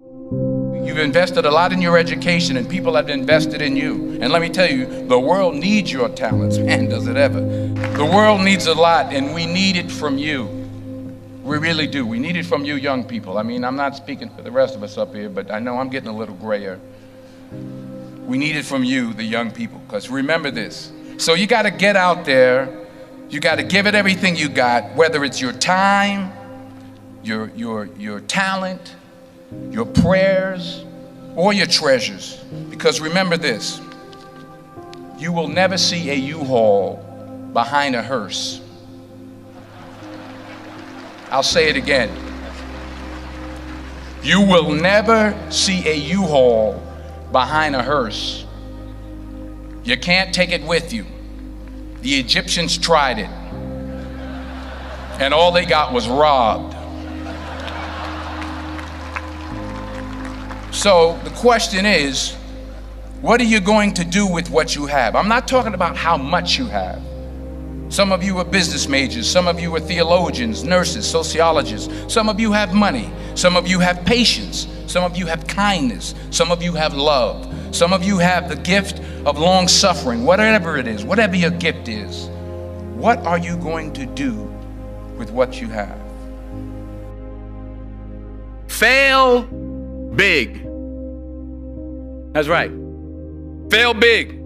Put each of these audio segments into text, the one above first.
You've invested a lot in your education, and people have invested in you. And let me tell you, the world needs your talents. Man, does it ever. The world needs a lot, and we need it from you. We really do. We need it from you young people. I mean, I'm not speaking for the rest of us up here, but I know I'm getting a little grayer. We need it from you, the young people, because remember this. So you got to get out there. You got to give it everything you got, whether it's your time, your talent, your prayers, or your treasures. Because remember this, you will never see a U-Haul behind a hearse. I'll say it again. You will never see a U-Haul behind a hearse. You can't take it with you. The Egyptians tried it, and all they got was robbed. So the question is, what are you going to do with what you have? I'm not talking about how much you have. Some of you are business majors, some of you are theologians, nurses, sociologists. Some of you have money, some of you have patience, some of you have kindness, some of you have love, some of you have the gift of long suffering. Whatever it is, whatever your gift is, what are you going to do with what you have? Fail big. That's right. Fail big.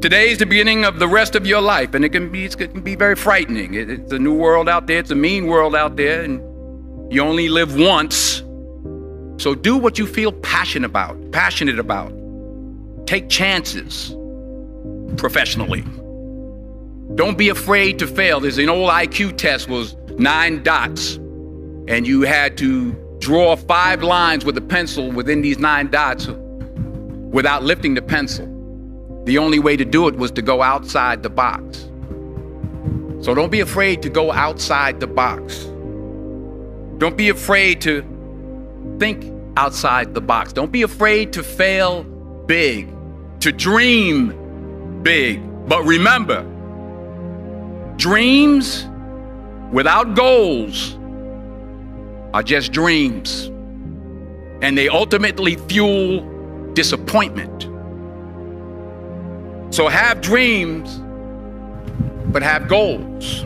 Today's the beginning of the rest of your life, and it can be very frightening. It's a new world out there. It's a mean world out there, and you only live once. So do what you feel passionate about. Take chances professionally. Don't be afraid to fail. There's an old IQ test, was 9 dots, and you had to draw 5 lines with a pencil within these 9 dots without lifting the pencil. The only way to do it was to go outside the box. So don't be afraid to go outside the box. Don't be afraid to think outside the box. Don't be afraid to fail big, to dream big. But remember, dreams without goals are just dreams, and they ultimately fuel disappointment. So have dreams, but have goals.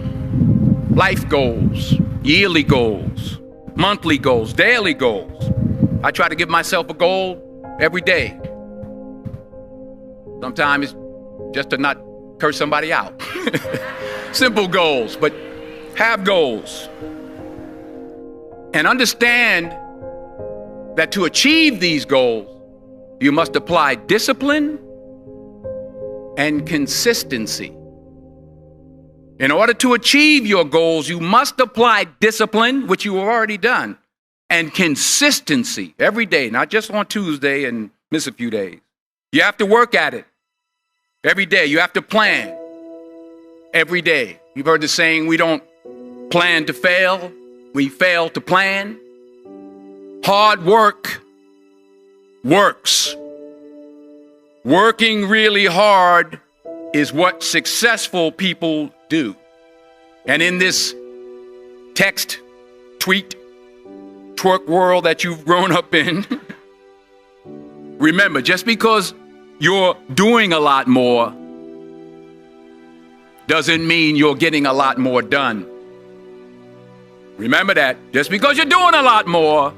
Life goals, yearly goals, monthly goals, daily goals. I try to give myself a goal every day. Sometimes it's just to not curse somebody out. Simple goals, but have goals. And understand that to achieve these goals, you must apply discipline and consistency. In order to achieve your goals, you must apply discipline, which you have already done, and consistency every day, not just on Tuesday and miss a few days. You have to work at it every day. You have to plan every day. You've heard the saying, we don't plan to fail, we fail to plan. Hard work works. Working really hard is what successful people do. And in this text, tweet, twerk world that you've grown up in, remember, just because you're doing a lot more doesn't mean you're getting a lot more done. Remember that. Just because you're doing a lot more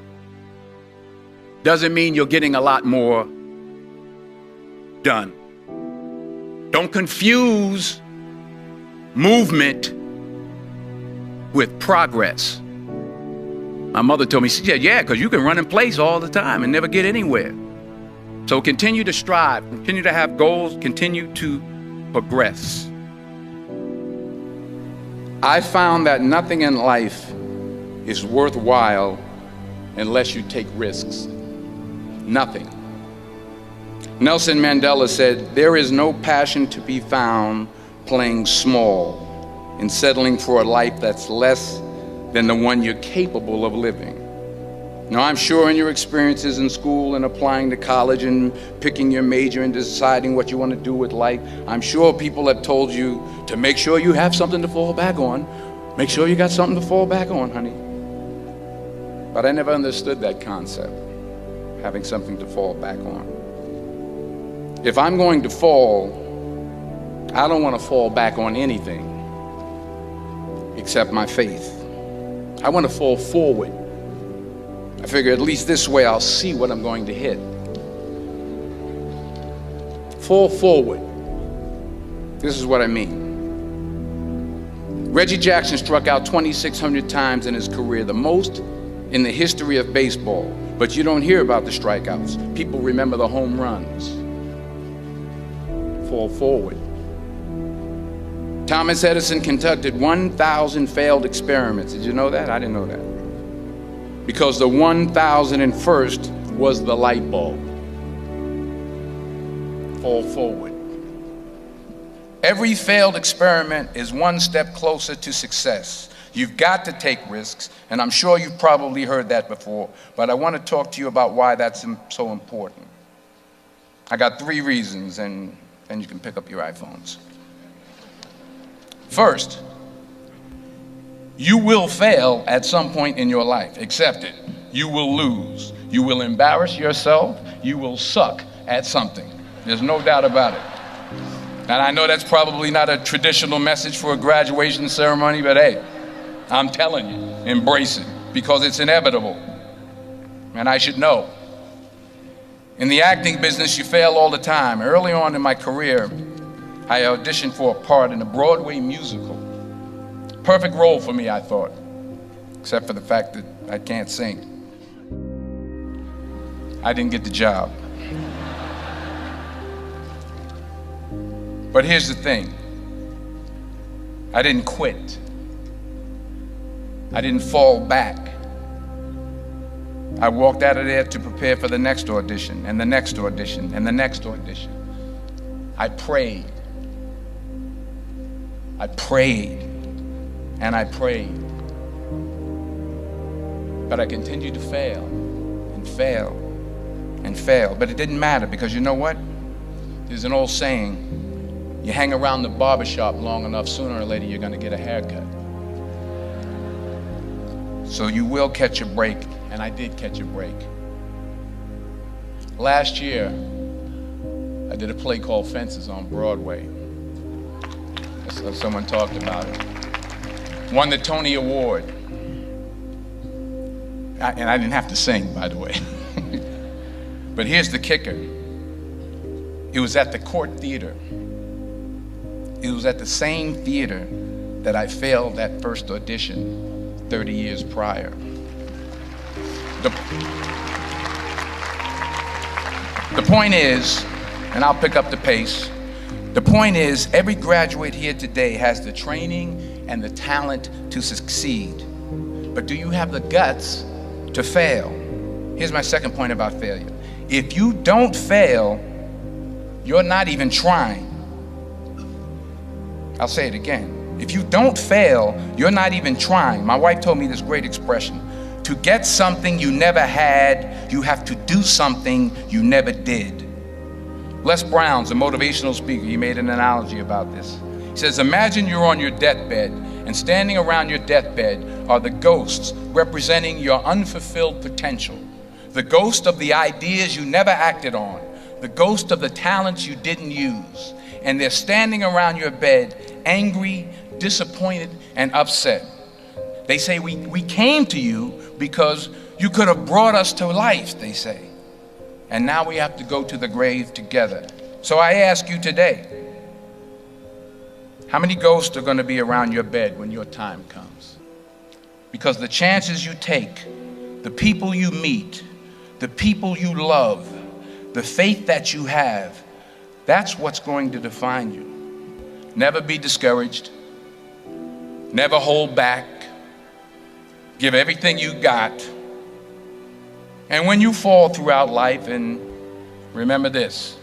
doesn't mean you're getting a lot more done. Don't confuse movement with progress. My mother told me, she said, yeah, because you can run in place all the time and never get anywhere. So continue to strive, continue to have goals, continue to progress. I found that nothing in life is worthwhile unless you take risks. Nothing. Nelson Mandela said, there is no passion to be found playing small and settling for a life that's less than the one you're capable of living. Now, I'm sure in your experiences in school and applying to college and picking your major and deciding what you want to do with life, I'm sure people have told you to make sure you have something to fall back on. Make sure you got something to fall back on, honey. But I never understood that concept, having something to fall back on. If I'm going to fall, I don't want to fall back on anything except my faith. I want to fall forward. I figure at least this way I'll see what I'm going to hit. Fall forward. This is what I mean. Reggie Jackson struck out 2,600 times in his career, the most in the history of baseball. But you don't hear about the strikeouts. People remember the home runs. Fall forward. Thomas Edison conducted 1,000 failed experiments. Did you know that? I didn't know that. Because the 1,001st was the light bulb. Fall forward. Every failed experiment is one step closer to success. You've got to take risks, and I'm sure you've probably heard that before, but I want to talk to you about why that's so important. I got 3 reasons, and then you can pick up your iPhones. First, you will fail at some point in your life. Accept it. You will lose. You will embarrass yourself. You will suck at something. There's no doubt about it. And I know that's probably not a traditional message for a graduation ceremony, but hey, I'm telling you, embrace it, because it's inevitable. And I should know. In the acting business, you fail all the time. Early on in my career, I auditioned for a part in a Broadway musical. Perfect role for me, I thought, except for the fact that I can't sing. I didn't get the job. But here's the thing. I didn't quit. I didn't fall back. I walked out of there to prepare for the next audition, and the next audition, and the next audition. I prayed. I prayed, and I prayed. But I continued to fail, and fail, and fail. But it didn't matter, because you know what? There's an old saying, you hang around the barbershop long enough, sooner or later you're going to get a haircut. So you will catch a break, and I did catch a break. Last year, I did a play called Fences on Broadway. Someone talked about it. Won the Tony Award. And I didn't have to sing, by the way. But here's the kicker. It was at the Court Theater. It was at the same theater that I failed that first audition 30 years prior. The point is, and I'll pick up the pace, the point is every graduate here today has the training and the talent to succeed. But do you have the guts to fail? Here's my second point about failure. If you don't fail, you're not even trying. I'll say it again. If you don't fail, you're not even trying. My wife told me this great expression. To get something you never had, you have to do something you never did. Les Brown's a motivational speaker. He made an analogy about this. He says, imagine you're on your deathbed, and standing around your deathbed are the ghosts representing your unfulfilled potential. The ghost of the ideas you never acted on. The ghost of the talents you didn't use. And they're standing around your bed, angry, disappointed, and upset. They say, we came to you because you could have brought us to life, they say. And now we have to go to the grave together. So I ask you today, how many ghosts are going to be around your bed when your time comes? Because the chances you take, the people you meet, the people you love, the faith that you have, that's what's going to define you. Never be discouraged. Never hold back. Give everything you got. And when you fall throughout life, and remember this,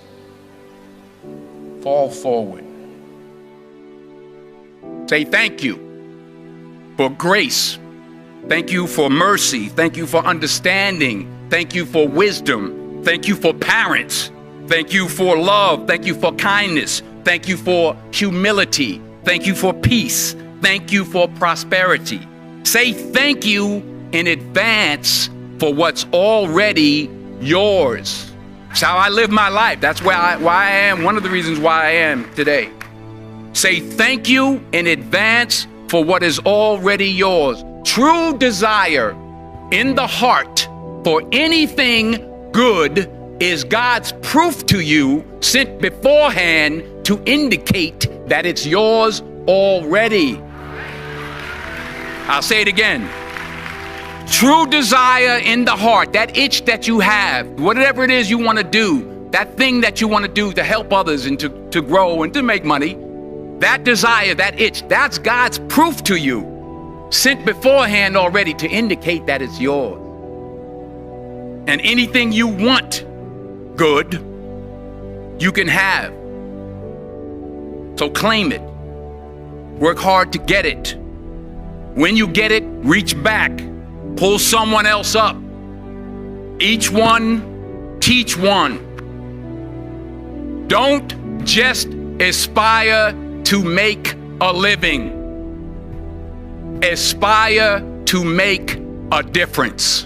fall forward. Say thank you for grace. Thank you for mercy. Thank you for understanding. Thank you for wisdom. Thank you for parents. Thank you for love. Thank you for kindness. Thank you for humility. Thank you for peace. Thank you for prosperity. Say thank you in advance for what's already yours. That's how I live my life. That's why I am, one of the reasons why I am today. Say thank you in advance for what is already yours. True desire in the heart for anything good is God's proof to you, sent beforehand to indicate that it's yours already. I'll say it again. True desire in the heart, that itch that you have, whatever it is you want to do, that thing that you want to do to help others and to grow and to make money, that desire, that itch, that's God's proof to you, sent beforehand already to indicate that it's yours. And anything you want good, you can have. So claim it. Work hard to get it. When you get it, reach back. Pull someone else up. Each one, teach one. Don't just aspire to make a living. Aspire to make a difference.